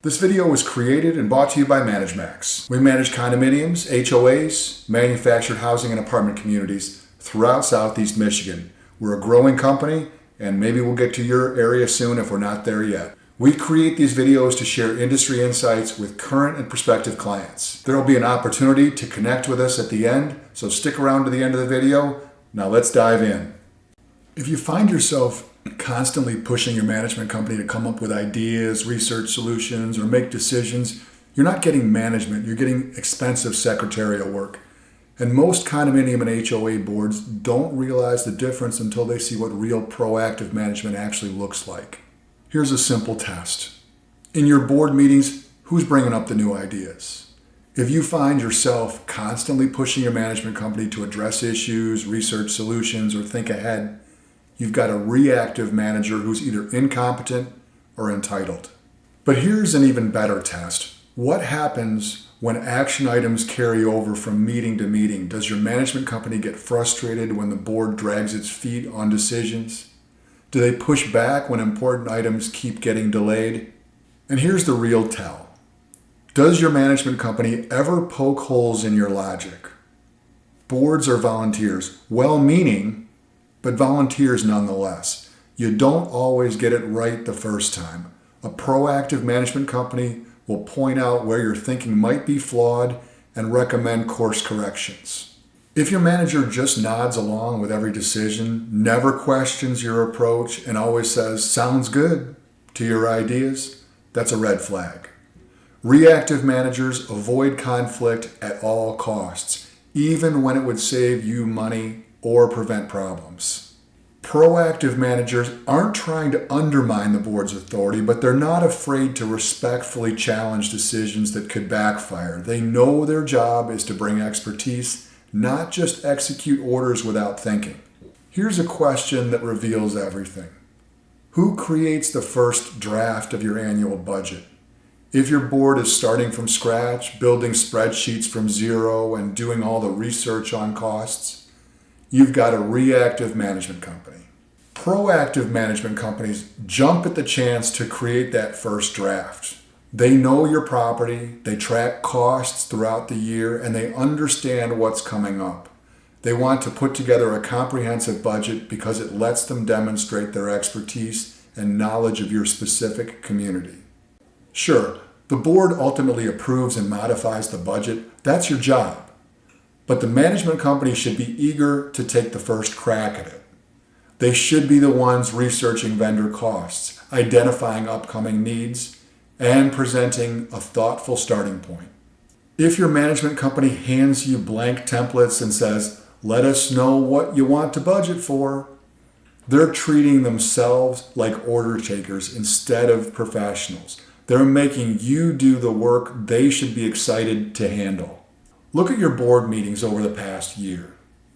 This video was created and brought to you by ManageMax. We manage condominiums, HOAs, manufactured housing and apartment communities throughout Southeast Michigan. We're a growing company, and maybe we'll get to your area soon if we're not there yet. We create these videos to share industry insights with current and prospective clients. There will be an opportunity to connect with us at the end, so stick around to the end of the video. Now let's dive in. If you find yourself constantly pushing your management company to come up with ideas, research solutions, or make decisions, you're not getting management, you're getting expensive secretarial work. And most condominium and HOA boards don't realize the difference until they see what real proactive management actually looks like. Here's a simple test. In your board meetings, who's bringing up the new ideas? If you find yourself constantly pushing your management company to address issues, research solutions, or think ahead, you've got a reactive manager who's either incompetent or entitled. But here's an even better test. What happens when action items carry over from meeting to meeting? Does your management company get frustrated when the board drags its feet on decisions? Do they push back when important items keep getting delayed? And here's the real tell. Does your management company ever poke holes in your logic? Boards are volunteers, well-meaning, but volunteers nonetheless. You don't always get it right the first time. A proactive management company will point out where your thinking might be flawed and recommend course corrections. If your manager just nods along with every decision, never questions your approach, and always says, "Sounds good," to your ideas, that's a red flag. Reactive managers avoid conflict at all costs, even when it would save you money or prevent problems. Proactive managers aren't trying to undermine the board's authority, but they're not afraid to respectfully challenge decisions that could backfire. They know their job is to bring expertise, not just execute orders without thinking. Here's a question that reveals everything. Who creates the first draft of your annual budget? If your board is starting from scratch, building spreadsheets from zero, and doing all the research on costs, you've got a reactive management company. Proactive management companies jump at the chance to create that first draft. They know your property, they track costs throughout the year, and they understand what's coming up. They want to put together a comprehensive budget because it lets them demonstrate their expertise and knowledge of your specific community. Sure, the board ultimately approves and modifies the budget. That's your job. But the management company should be eager to take the first crack at it. They should be the ones researching vendor costs, identifying upcoming needs, and presenting a thoughtful starting point. If your management company hands you blank templates and says, "Let us know what you want to budget for," they're treating themselves like order takers instead of professionals. They're making you do the work they should be excited to handle. Look at your board meetings over the past year.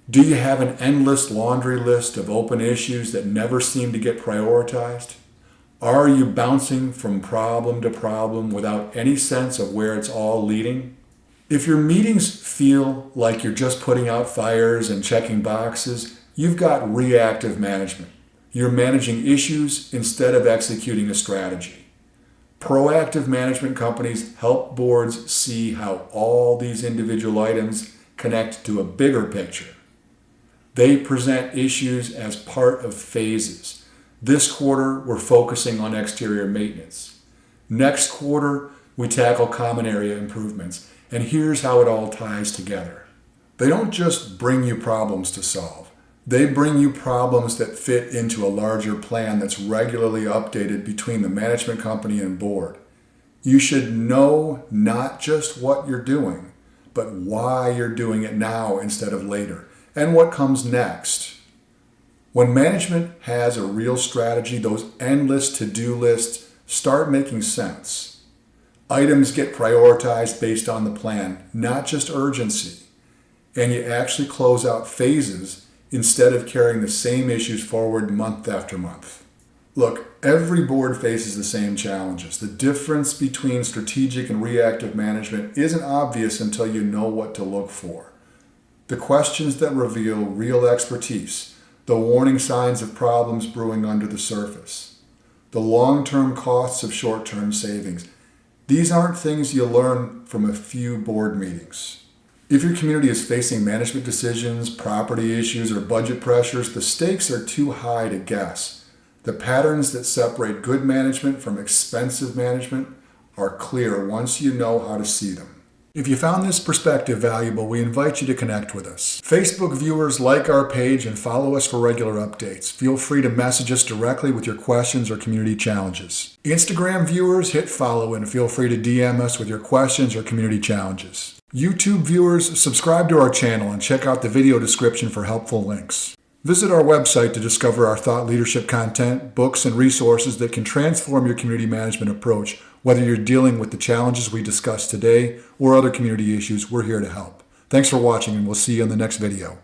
Do you have an endless laundry list of open issues that never seem to get prioritized? Are you bouncing from problem to problem without any sense of where it's all leading? If your meetings feel like you're just putting out fires and checking boxes, you've got reactive management. You're managing issues instead of executing a strategy. Proactive management companies help boards see how all these individual items connect to a bigger picture. They present issues as part of phases. This quarter, we're focusing on exterior maintenance. Next quarter, we tackle common area improvements. And here's how it all ties together. They don't just bring you problems to solve. They bring you problems that fit into a larger plan that's regularly updated between the management company and board. You should know not just what you're doing, but why you're doing it now instead of later, and what comes next. When management has a real strategy, those endless to-do lists start making sense. Items get prioritized based on the plan, not just urgency, and you actually close out phases instead of carrying the same issues forward month after month. Look, every board faces the same challenges. The difference between strategic and reactive management isn't obvious until you know what to look for. The questions that reveal real expertise, the warning signs of problems brewing under the surface, the long-term costs of short-term savings. These aren't things you learn from a few board meetings. If your community is facing management decisions, property issues, or budget pressures, the stakes are too high to guess. The patterns that separate good management from expensive management are clear once you know how to see them. If you found this perspective valuable, we invite you to connect with us. Facebook viewers, like our page and follow us for regular updates. Feel free to message us directly with your questions or community challenges. Instagram viewers, hit follow and feel free to DM us with your questions or community challenges. YouTube viewers, subscribe to our channel and check out the video description for helpful links. Visit our website to discover our thought leadership content, books, and resources that can transform your community management approach. Whether you're dealing with the challenges we discussed today or other community issues, we're here to help. Thanks for watching, and we'll see you in the next video.